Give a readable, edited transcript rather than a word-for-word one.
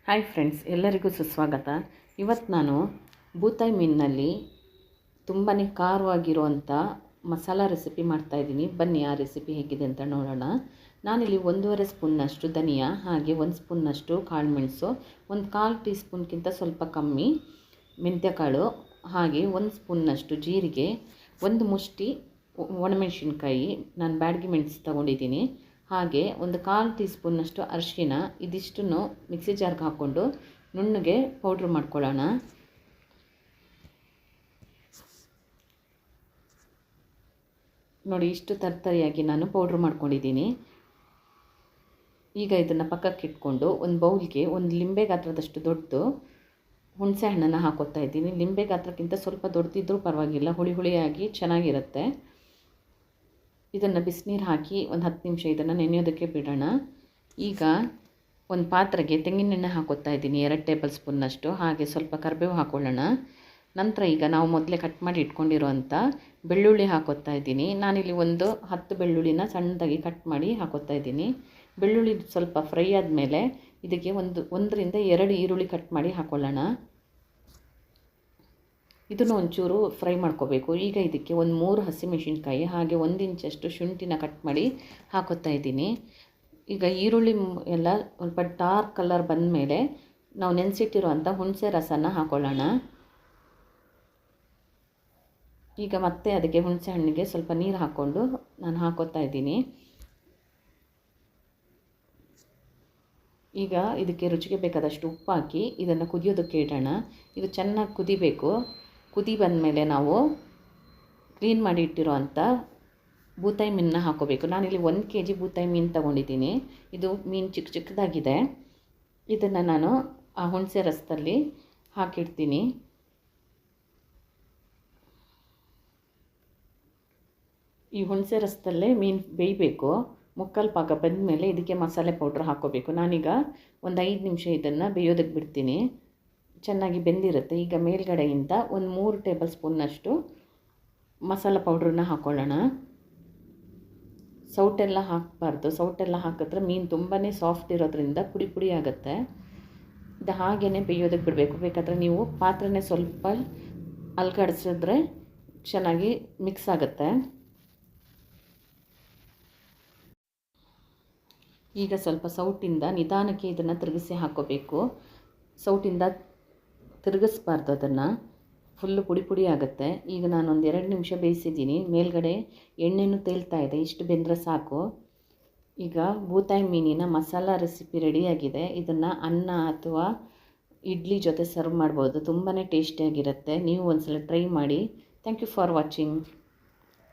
Hi friends, ಎಲ್ಲರಿಗೂ ಸುಸ್ವಾಗತ. ಇವತ್ತು ನಾನು ಬೂತಾಯಿ ಮೀನಿನಲ್ಲಿ ತುಂಬಾ ಖಾರವಾಗಿರುವಂಥ ಮಸಾಲ ರೆಸಿಪಿ ಮಾಡ್ತಾಯಿದ್ದೀನಿ. ಬನ್ನಿ ಆ ರೆಸಿಪಿ ಹೇಗಿದೆ ಅಂತ ನೋಡೋಣ. ನಾನಿಲ್ಲಿ 1.5 ಸ್ಪೂನ್ನಷ್ಟು ಧನಿಯಾ, ಹಾಗೆ 1 ಸ್ಪೂನ್ನಷ್ಟು ಕಾಳುಮೆಣಸು, ಒಂದು 1/4 ಟೀ ಸ್ಪೂನ್ಗಿಂತ ಸ್ವಲ್ಪ ಕಮ್ಮಿ ಮೆಂತ್ಯಕಾಳು, ಹಾಗೆ 1 ಸ್ಪೂನ್ನಷ್ಟು ಜೀರಿಗೆ, ಒಂದು ಮುಷ್ಟಿ ಒಣಮೆಣಸಿನ್ಕಾಯಿ, ನಾನು ಬ್ಯಾಡಗಿ ಮೆಣಸು ತೊಗೊಂಡಿದ್ದೀನಿ, ಹಾಗೆ ಒಂದು 1/4 ಟೀ ಸ್ಪೂನ್ನಷ್ಟು ಅರಿಶಿನ. ಇದಿಷ್ಟನ್ನು ಮಿಕ್ಸಿ ಜಾರ್ಗೆ ಹಾಕ್ಕೊಂಡು ನುಣ್ಣಗೆ ಪೌಡ್ರ್ ಮಾಡ್ಕೊಳ್ಳೋಣ. ನೋಡಿ, ಇಷ್ಟು ತರ್ತರಿಯಾಗಿ ನಾನು ಪೌಡ್ರ್ ಮಾಡ್ಕೊಂಡಿದ್ದೀನಿ. ಈಗ ಇದನ್ನು ಪಕ್ಕಕ್ಕೆ ಇಟ್ಕೊಂಡು ಒಂದು ಬೌಲ್ಗೆ ಒಂದು ಲಿಂಬೆ ಗಾತ್ರದಷ್ಟು ದೊಡ್ಡದು ಹುಣಸೆ ಹಣ್ಣನ್ನು ಹಾಕೋತಾ ಇದ್ದೀನಿ. ಲಿಂಬೆ ಗಾತ್ರಕ್ಕಿಂತ ಸ್ವಲ್ಪ ದೊಡ್ಡದಿದ್ದರೂ ಪರವಾಗಿಲ್ಲ, ಹುಳಿ ಹುಳಿಯಾಗಿ ಚೆನ್ನಾಗಿರುತ್ತೆ. ಇದನ್ನು ಬಿಸಿನೀರು ಹಾಕಿ ಒಂದು 10 ನಿಮಿಷ ಇದನ್ನು ನೆನೆಯೋದಕ್ಕೆ ಬಿಡೋಣ. ಈಗ ಒಂದು ಪಾತ್ರೆಗೆ ತೆಂಗಿನೆಣ್ಣೆ ಹಾಕೋತಾ ಇದ್ದೀನಿ, 2 ಟೇಬಲ್ ಸ್ಪೂನ್ನಷ್ಟು, ಹಾಗೆ ಸ್ವಲ್ಪ ಕರಿಬೇವು ಹಾಕೊಳ್ಳೋಣ. ನಂತರ ಈಗ ನಾವು ಮೊದಲೇ ಕಟ್ ಮಾಡಿ ಇಟ್ಕೊಂಡಿರೋವಂಥ ಬೆಳ್ಳುಳ್ಳಿ ಹಾಕೋತಾ ಇದ್ದೀನಿ. ನಾನಿಲ್ಲಿ ಒಂದು 10 ಬೆಳ್ಳುಳ್ಳಿನ ಸಣ್ಣದಾಗಿ ಕಟ್ ಮಾಡಿ ಹಾಕೋತಾ ಇದ್ದೀನಿ. ಬೆಳ್ಳುಳ್ಳಿ ಸ್ವಲ್ಪ ಫ್ರೈ ಆದಮೇಲೆ ಇದಕ್ಕೆ 1ರಿಂದ 2 ಈರುಳ್ಳಿ ಕಟ್ ಮಾಡಿ ಹಾಕೊಳ್ಳೋಣ. ಇದನ್ನು ಒಂಚೂರು ಫ್ರೈ ಮಾಡ್ಕೋಬೇಕು. ಈಗ ಇದಕ್ಕೆ ಒಂದು 3 ಹಸಿಮೆಣಸಿನ್ಕಾಯಿ, ಹಾಗೆ 1 ಇಂಚಷ್ಟು ಶುಂಠಿನ ಕಟ್ ಮಾಡಿ ಹಾಕೋತಾ ಇದ್ದೀನಿ. ಈಗ ಈರುಳ್ಳಿ ಎಲ್ಲ ಸ್ವಲ್ಪ ಡಾರ್ಕ್ ಕಲರ್ ಬಂದ ಮೇಲೆ ನಾವು ನೆನೆಸಿಟ್ಟಿರುವಂಥ ಹುಣಸೆ ರಸನ ಹಾಕೊಳ್ಳೋಣ. ಈಗ ಮತ್ತೆ ಅದಕ್ಕೆ ಹುಣಸೆ ಹಣ್ಣಿಗೆ ಸ್ವಲ್ಪ ನೀರು ಹಾಕ್ಕೊಂಡು ನಾನು ಹಾಕೋತಾ ಇದ್ದೀನಿ. ಈಗ ಇದಕ್ಕೆ ರುಚಿಗೆ ಬೇಕಾದಷ್ಟು ಉಪ್ಪು ಹಾಕಿ ಇದನ್ನು ಕುದಿಯೋದಕ್ಕೆ ಇಡೋಣ. ಇದು ಚೆನ್ನಾಗಿ ಕುದಿಬೇಕು. ಕುದಿ ಬಂದಮೇಲೆ ನಾವು ಕ್ಲೀನ್ ಮಾಡಿ ಇಟ್ಟಿರೋ ಅಂಥ ಬೂತಾಯಿ ಮೀನನ್ನ ಹಾಕೋಬೇಕು. ನಾನಿಲ್ಲಿ 1 kg ಬೂತಾಯಿ ಮೀನು ತೊಗೊಂಡಿದ್ದೀನಿ. ಇದು ಮೀನು ಚಿಕ್ಕದಾಗಿದೆ. ಇದನ್ನು ನಾನು ಆ ಹುಣಸೆ ರಸದಲ್ಲಿ ಹಾಕಿಡ್ತೀನಿ. ಈ ಹುಣಸೆ ರಸದಲ್ಲೇ ಮೀನು ಬೇಯಬೇಕು. ಮುಕ್ಕಾಲು ಪಾಕ ಬಂದಮೇಲೆ ಇದಕ್ಕೆ ಮಸಾಲೆ ಪೌಡ್ರ್ ಹಾಕ್ಕೋಬೇಕು. ನಾನೀಗ ಒಂದು 5 ನಿಮಿಷ ಇದನ್ನು ಬೇಯೋದಕ್ಕೆ ಬಿಡ್ತೀನಿ. ಚೆನ್ನಾಗಿ ಬೆಂದಿರುತ್ತೆ. ಈಗ ಮೇಲ್ಗಡೆಯಿಂದ ಒಂದು 3 ಟೇಬಲ್ ಸ್ಪೂನ್ನಷ್ಟು ಮಸಾಲ ಪೌಡ್ರನ್ನ ಹಾಕ್ಕೊಳ್ಳೋಣ. ಸೌಟೆಲ್ಲ ಹಾಕಬಾರ್ದು. ಸೌಟೆಲ್ಲ ಹಾಕಿದ್ರೆ ಮೀನು ತುಂಬಾ ಸಾಫ್ಟ್ ಇರೋದ್ರಿಂದ ಪುಡಿ ಪುಡಿ ಆಗುತ್ತೆ. ಇದು ಹಾಗೇ ಬೇಯೋದಕ್ಕೆ ಬಿಡಬೇಕು. ಬೇಕಾದರೆ ನೀವು ಪಾತ್ರೆನೇ ಸ್ವಲ್ಪ ಅಲ್ಗಾಡಿಸಿದ್ರೆ ಚೆನ್ನಾಗಿ ಮಿಕ್ಸ್ ಆಗುತ್ತೆ. ಈಗ ಸ್ವಲ್ಪ ಸೌಟಿಂದ ನಿಧಾನಕ್ಕೆ ಇದನ್ನು ತಿರುಗಿಸಿ ಹಾಕ್ಕೋಬೇಕು. ಸೌಟಿಂದ ತಿರುಗಿಸ್ಬಾರ್ದು, ಅದನ್ನು ಫುಲ್ಲು ಪುಡಿ ಪುಡಿ ಆಗುತ್ತೆ. ಈಗ ನಾನೊಂದು 2 ನಿಮಿಷ ಬೇಯಿಸಿದ್ದೀನಿ. ಮೇಲ್ಗಡೆ ಎಣ್ಣೆನೂ ತೇಲ್ತಾ ಇದೆ. ಇಷ್ಟು ಬೆಂದರೆ ಸಾಕು. ಈಗ ಬೂತಾಯಿ ಮೀನಿನ ಮಸಾಲ ರೆಸಿಪಿ ರೆಡಿಯಾಗಿದೆ. ಇದನ್ನು ಅನ್ನ ಅಥವಾ ಇಡ್ಲಿ ಜೊತೆ ಸರ್ವ್ ಮಾಡ್ಬೋದು. ತುಂಬಾ ಟೇಸ್ಟಿಯಾಗಿರುತ್ತೆ. ನೀವು ಒಂದ್ಸಲ ಟ್ರೈ ಮಾಡಿ. Thank you for watching.